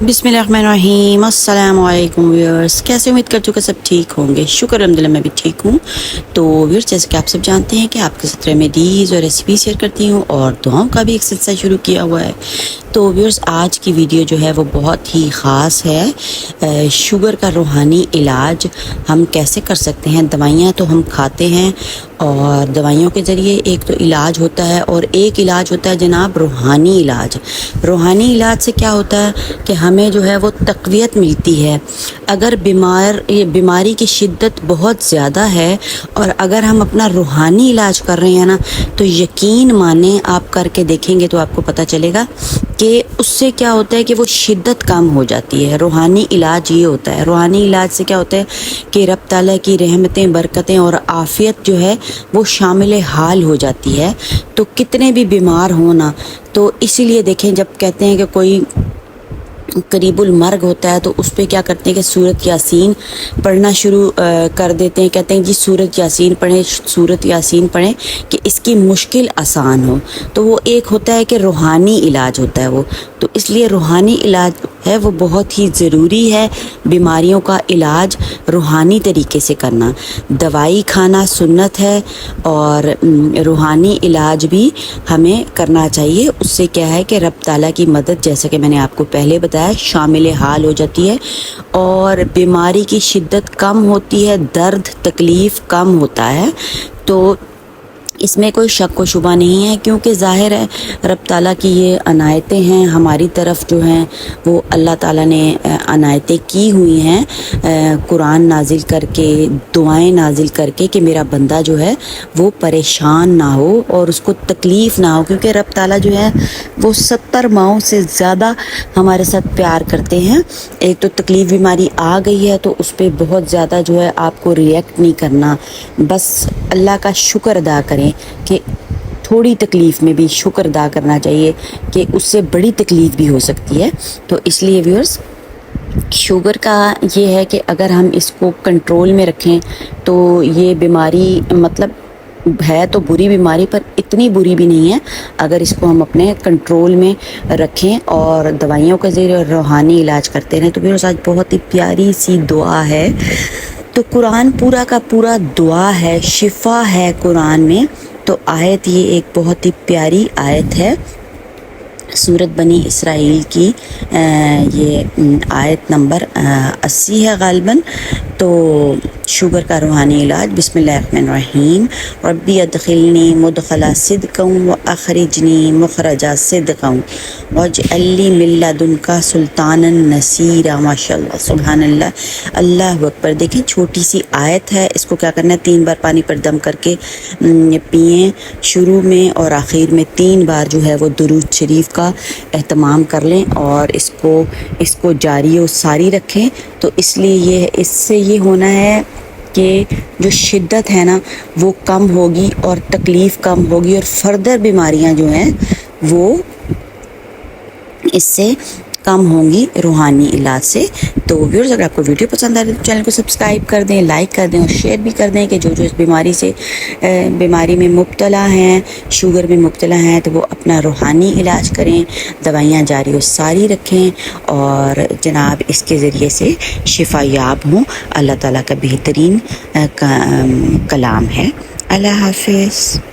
बिस्मिल्लाहिर्रहमानिर्रहीम। अस्सलाम वालेकुम व्यूअर्स, कैसे उम्मीद करती हूँ कि सब ठीक होंगे। शुक्र अल्हम्दुलिल्लाह मैं भी ठीक हूँ। तो व्यूअर्स, जैसे कि आप सब जानते हैं कि आपके साथ रेमेडीज़ और रेसिपी शेयर करती हूँ और दुआओं का भी एक सिलसिला शुरू किया हुआ है। तो व्यूअर्स, आज की वीडियो जो है वो बहुत ही ख़ास है। शुगर का रूहानी इलाज हम कैसे कर सकते हैं। दवाइयाँ तो हम खाते हैं और दवाइयों के ज़रिए एक तो इलाज होता है और एक इलाज होता है जनाब रूहानी इलाज। रूहानी इलाज से क्या होता है कि हमें जो है वो तक़वियत मिलती है। अगर बीमारी की शिद्दत बहुत ज़्यादा है और अगर हम अपना रूहानी इलाज कर रहे हैं ना, तो यकीन माने आप करके देखेंगे तो आपको पता चलेगा कि उससे क्या होता है कि वो शिद्दत कम हो जाती है। रूहानी इलाज ये होता है। रूहानी इलाज से क्या होता है कि रब ताला की रहमतें, बरकतें और आफ़ियत जो है वो शामिल हाल हो जाती है। तो कितने भी बीमार हो ना, तो इसीलिए देखें, जब कहते हैं कि कोई करीबुल मर्ग होता है तो उस पर क्या करते हैं कि सूरत यासीन पढ़ना शुरू कर देते हैं। कहते हैं जी सूरत यासीन पढ़ें, सूरत यासीन पढ़ें कि इसकी मुश्किल आसान हो। तो वो एक होता है कि रूहानी इलाज होता है वो। तो इसलिए रूहानी इलाज है वो बहुत ही ज़रूरी है। बीमारियों का इलाज रूहानी तरीके से करना। दवाई खाना सुन्नत है और रूहानी इलाज भी हमें करना चाहिए। उससे क्या है कि रब ताला की मदद, जैसा कि मैंने आपको पहले बताया, शामिल हाल हो जाती है और बीमारी की शिद्दत कम होती है, दर्द तकलीफ़ कम होता है। तो इसमें कोई शक व शुबा नहीं है, क्योंकि ज़ाहिर है रब ताला की ये अनायतें हैं हमारी तरफ जो हैं वो अल्लाह ताला ने अनायतें की हुई हैं कुरान नाजिल करके, दुआएं नाजिल करके कि मेरा बंदा जो है वो परेशान ना हो और उसको तकलीफ़ ना हो। क्योंकि रब ताला जो है वो 70 माओं से ज़्यादा हमारे साथ प्यार करते हैं। एक तो तकलीफ़ बीमारी आ गई है तो उस पर बहुत ज़्यादा जो है आपको रिएक्ट नहीं करना, बस अल्लाह का शुक्र अदा करें कि थोड़ी तकलीफ़ में भी शुक्र अदा करना चाहिए कि उससे बड़ी तकलीफ़ भी हो सकती है। तो इसलिए व्यूअर्स, शुगर का ये है कि अगर हम इसको कंट्रोल में रखें तो ये बीमारी मतलब है तो बुरी बीमारी, पर इतनी बुरी भी नहीं है अगर इसको हम अपने कंट्रोल में रखें और दवाइयों के ज़रिए रूहानी इलाज करते रहें। तो व्यूअर्स, आज बहुत ही प्यारी सी दुआ है। तो कुरान पूरा का पूरा दुआ है, शिफा है कुरान में। तो आयत ये एक बहुत ही प्यारी आयत है, सूरत बनी इसराइल की ये आयत नंबर 80 है गालिबन। तो शुगर का रूहानी इलाज। बिस्मिल्लाहिर्रहमानिर्रहीम। रब्बी अदखिलनी मुदखला सिद्क़न व अखरिजनी मुखरजा सिद्क़न वजअलनी मिन लदुनका सुल्तानन नसीरा। माशाअल्लाह, सुभानअल्लाह, अल्लाह अकबर। देखिए छोटी सी आयत है, इसको क्या करना है, 3 बार पानी पर दम करके पिएँ। शुरू में और आखिर में 3 बार जो है वो दुरूद शरीफ का एहतमाम कर लें और इसको जारी और सारी रखें। तो इसलिए इससे ये होना है कि जो शिद्दत है ना वो कम होगी और तकलीफ़ कम होगी और फर्दर बीमारियां जो हैं वो इससे कम होंगी रूहानी इलाज से। तो व्यूअर्स, अगर आपको वीडियो पसंद आ रही है तो चैनल को सब्सक्राइब कर दें, लाइक कर दें और शेयर भी कर दें कि जो इस बीमारी में मुब्तला हैं, शुगर में मुब्तला हैं, तो वो अपना रूहानी इलाज करें, दवाइयाँ जारी और सारी रखें और जनाब इसके ज़रिए से शिफा याब हों। अल्लाह ताला का बेहतरीन कलाम है। अल्लाह हाफ़िज़।